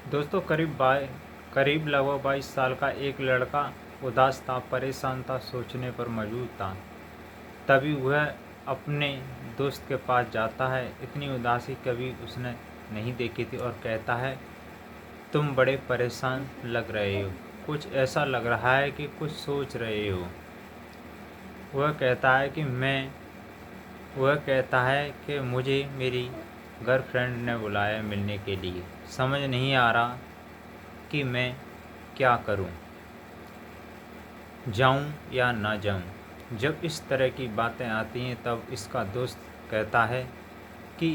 दोस्तों करीब लगभग 22 साल का एक लड़का उदास था, परेशान था, सोचने पर मजबूर था। तभी वह अपने दोस्त के पास जाता है। इतनी उदासी कभी उसने नहीं देखी थी और कहता है, तुम बड़े परेशान लग रहे हो, कुछ ऐसा लग रहा है कि कुछ सोच रहे हो। वह कहता है कि मुझे मेरी गर्लफ्रेंड ने बुलाया मिलने के लिए, समझ नहीं आ रहा कि मैं क्या करूं, जाऊं या ना जाऊं। जब इस तरह की बातें आती हैं तब इसका दोस्त कि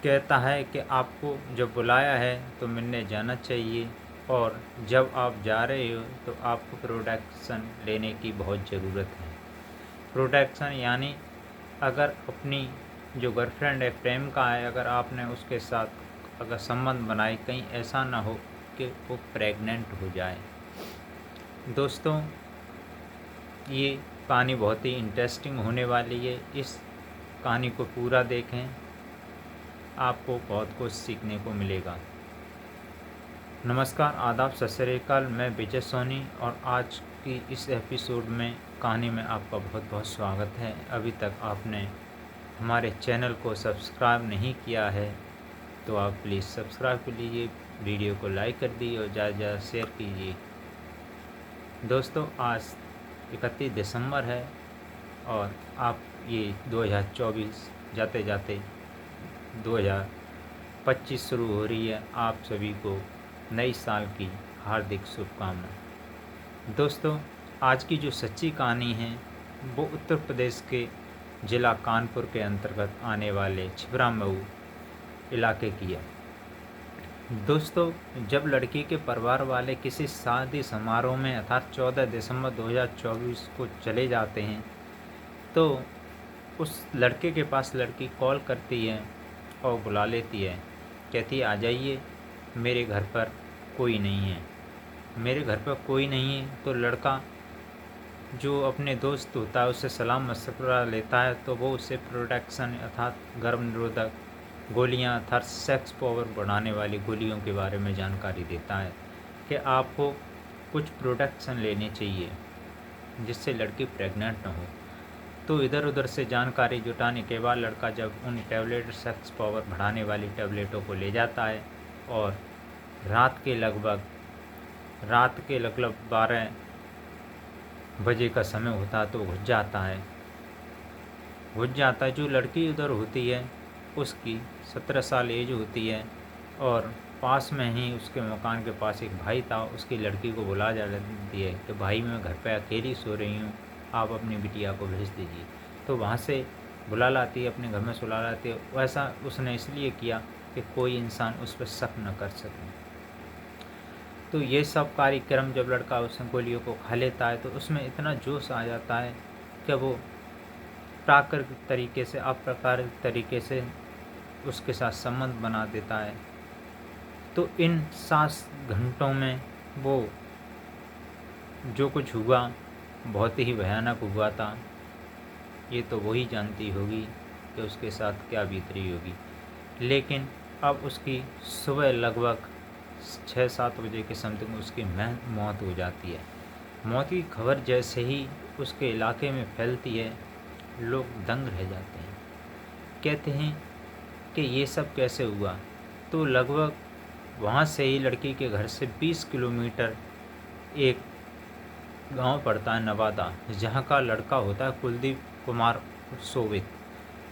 कहता है कि आपको जब बुलाया है तो मिलने जाना चाहिए, और जब आप जा रहे हो तो आपको प्रोटेक्शन लेने की बहुत ज़रूरत है। प्रोटेक्शन यानी अगर अपनी जो गर्लफ्रेंड है, प्रेम का है, अगर आपने उसके साथ अगर संबंध बनाए, कहीं ऐसा ना हो कि वो प्रेग्नेंट हो जाए। दोस्तों, ये कहानी बहुत ही इंटरेस्टिंग होने वाली है। इस कहानी को पूरा देखें, आपको बहुत कुछ सीखने को मिलेगा। नमस्कार, आदाब, सत श्री अकाल। मैं विजय सोनी और आज की इस एपिसोड में कहानी में आपका बहुत बहुत स्वागत है। अभी तक आपने हमारे चैनल को सब्सक्राइब नहीं किया है तो आप प्लीज़ सब्सक्राइब कर लीजिए, वीडियो को लाइक कर दीजिए और ज़्यादा से ज़्यादा शेयर कीजिए। दोस्तों, आज 31 दिसंबर है और आप ये 2024 जाते जाते 2025 शुरू हो रही है। आप सभी को नई साल की हार्दिक शुभकामनाएं। दोस्तों, आज की जो सच्ची कहानी है वो उत्तर प्रदेश के ज़िला कानपुर के अंतर्गत आने वाले छिबरामऊ इलाके की है। दोस्तों, जब लड़की के परिवार वाले किसी शादी समारोह में अर्थात 14 दिसंबर 2024 को चले जाते हैं तो उस लड़के के पास लड़की कॉल करती है और बुला लेती है। कहती है, आ जाइए, मेरे घर पर कोई नहीं है। मेरे घर पर कोई नहीं है तो लड़का जो अपने दोस्त होता है उससे सलाम मशवरा लेता है, तो वो उससे प्रोटेक्शन अर्थात गर्भ निरोधक गोलियां अर्थात सेक्स पावर बढ़ाने वाली गोलियों के बारे में जानकारी देता है कि आपको कुछ प्रोटेक्शन लेने चाहिए जिससे लड़की प्रेग्नेंट न हो। तो इधर उधर से जानकारी जुटाने के बाद लड़का जब उन टैबलेट सेक्स पावर बढ़ाने वाली टैबलेटों को ले जाता है और रात के लगभग 12 बजे का समय होता है तो घुस जाता है। जो लड़की उधर होती है उसकी 17 साल एज होती है और पास में ही उसके मकान के पास एक भाई था। उसकी लड़की को बुला जाती है कि भाई, मैं घर पे अकेली सो रही हूँ, आप अपनी बिटिया को भेज दीजिए। तो वहाँ से बुला लाती है, अपने घर में सुला लाती है। वैसा उसने इसलिए किया कि कोई इंसान उस पर शक न कर सके। तो ये सब कार्यक्रम जब लड़का उस गोलियों को खा लेता है तो उसमें इतना जोश आ जाता है कि वो प्राकृतिक तरीके से अप्राकृतिक तरीके से उसके साथ संबंध बना देता है। तो इन 7 घंटों में वो जो कुछ हुआ बहुत ही भयानक हुआ था। ये तो वही जानती होगी कि उसके साथ क्या बीत रही होगी। लेकिन अब उसकी सुबह लगभग 6-7 बजे के समथिंग उसकी मौत हो जाती है। मौत की खबर जैसे ही उसके इलाके में फैलती है, लोग दंग रह जाते हैं। कहते हैं कि ये सब कैसे हुआ। तो लगभग वहाँ से ही लड़की के घर से 20 किलोमीटर एक गांव पड़ता है नवादा, जहाँ का लड़का होता है कुलदीप कुमार सोवित,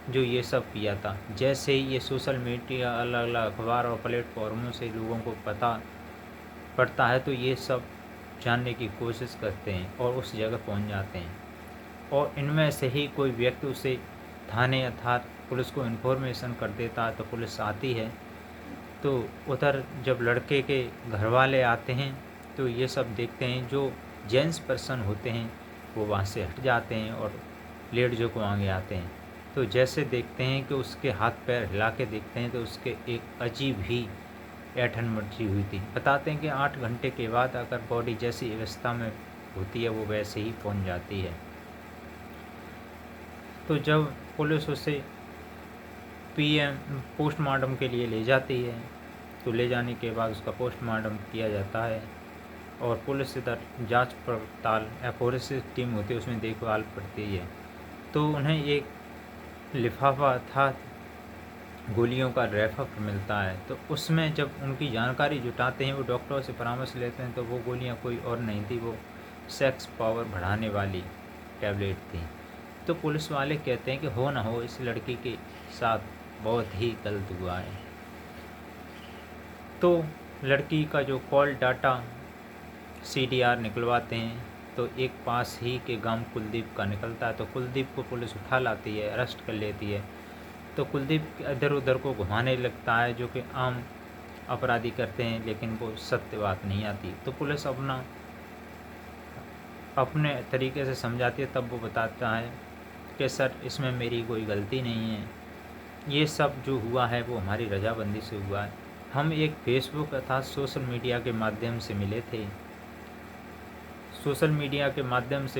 जो ये सब किया था। जैसे ही ये सोशल मीडिया, अलग अलग अखबार और प्लेटफॉर्मों से लोगों को पता पड़ता है तो ये सब जानने की कोशिश करते हैं और उस जगह पहुंच जाते हैं। और इनमें से ही कोई व्यक्ति उसे थाने अर्थात पुलिस को इन्फॉर्मेशन कर देता है तो पुलिस आती है। तो उधर जब लड़के के घर वाले आते हैं तो ये सब देखते हैं। जो जेंट्स पर्सन होते हैं वो वहाँ से हट जाते हैं और लेडीज़ों को आगे आते हैं। तो जैसे देखते हैं कि उसके हाथ पैर हिला के देखते हैं तो उसके एक अजीब ही ऐंठन मची हुई थी। बताते हैं कि 8 घंटे के बाद अगर बॉडी जैसी अवस्था में होती है वो वैसे ही पहुंच जाती है। तो जब पुलिस उसे पोस्टमार्टम के लिए ले जाती है तो ले जाने के बाद उसका पोस्टमार्टम किया जाता है और पुलिस इधर जांच पड़ताल या फोरेंसिक टीम होती है उसमें देखभाल पड़ती है। तो उन्हें एक लिफाफा था गोलियों का रैफर मिलता है, तो उसमें जब उनकी जानकारी जुटाते हैं, वो डॉक्टरों से परामर्श लेते हैं, तो वो गोलियां कोई और नहीं थी, वो सेक्स पावर बढ़ाने वाली टैबलेट थी। तो पुलिस वाले कहते हैं कि हो ना हो इस लड़की के साथ बहुत ही गलत हुआ है। तो लड़की का जो कॉल डाटा CDR निकलवाते हैं, तो एक पास ही के गांव कुलदीप का निकलता है। तो कुलदीप को पुलिस उठा लाती है, अरेस्ट कर लेती है। तो कुलदीप इधर उधर को घुमाने लगता है, जो कि आम अपराधी करते हैं, लेकिन वो सत्य बात नहीं आती। तो पुलिस अपने तरीके से समझाती है, तब वो बताता है कि सर इसमें मेरी कोई गलती नहीं है, ये सब जो हुआ है वो हमारी रजाबंदी से हुआ है। हम एक फेसबुक अर्थात सोशल मीडिया के माध्यम से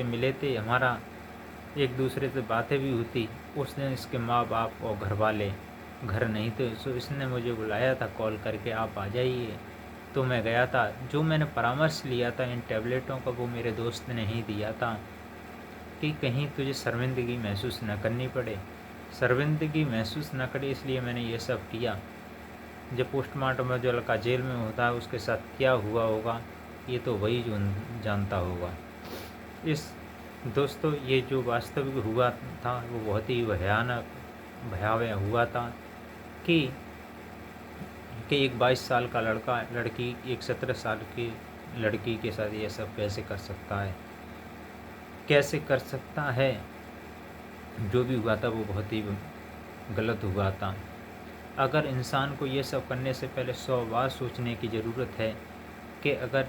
मिले थे, हमारा एक दूसरे से बातें भी होती। उस दिन इसके माँ बाप और घर वाले घर नहीं थे, सो इसने मुझे बुलाया था कॉल करके, आप आ जाइए। तो मैं गया था। जो मैंने परामर्श लिया था इन टैबलेटों का, वो मेरे दोस्त ने ही दिया था कि कहीं तुझे शर्मिंदगी महसूस न करनी पड़े। शर्मिंदगी महसूस न करे इसलिए मैंने ये सब किया। जब पोस्टमार्टम में जो लड़का जेल में होता है उसके साथ क्या हुआ होगा ये तो वही जो जानता होगा। इस दोस्तों ये जो वास्तविक हुआ था वो बहुत ही भयावह हुआ था कि एक 22 साल का लड़की एक 17 साल की लड़की के साथ ये सब कैसे कर सकता है। जो भी हुआ था वो बहुत ही गलत हुआ था। अगर इंसान को ये सब करने से पहले 100 बार सोचने की ज़रूरत है कि अगर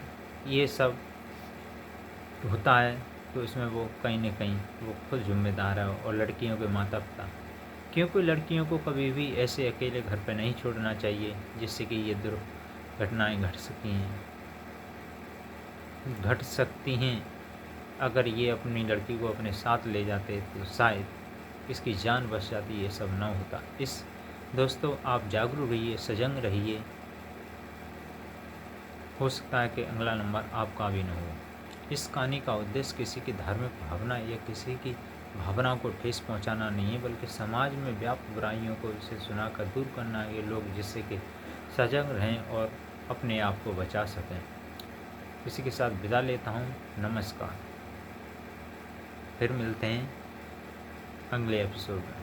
ये सब होता है तो इसमें वो कहीं न कहीं वो खुद जिम्मेदार है और लड़कियों के माता पिता, क्योंकि लड़कियों को कभी भी ऐसे अकेले घर पर नहीं छोड़ना चाहिए जिससे कि ये दुर्घटनाएँ घट सकती हैं। अगर ये अपनी लड़की को अपने साथ ले जाते तो शायद इसकी जान बच जाती, ये सब ना होता। दोस्तों आप जागरूक रहिए, सजग रहिए, हो सकता है कि अगला नंबर आपका भी न हो। इस कहानी का उद्देश्य किसी की धार्मिक भावना या किसी की भावना को ठेस पहुंचाना नहीं है, बल्कि समाज में व्याप्त बुराइयों को इसे सुनाकर दूर करना है, ये लोग जिससे कि सजग रहें और अपने आप को बचा सकें। इसी के साथ विदा लेता हूँ। नमस्कार। फिर मिलते हैं अगले एपिसोड में।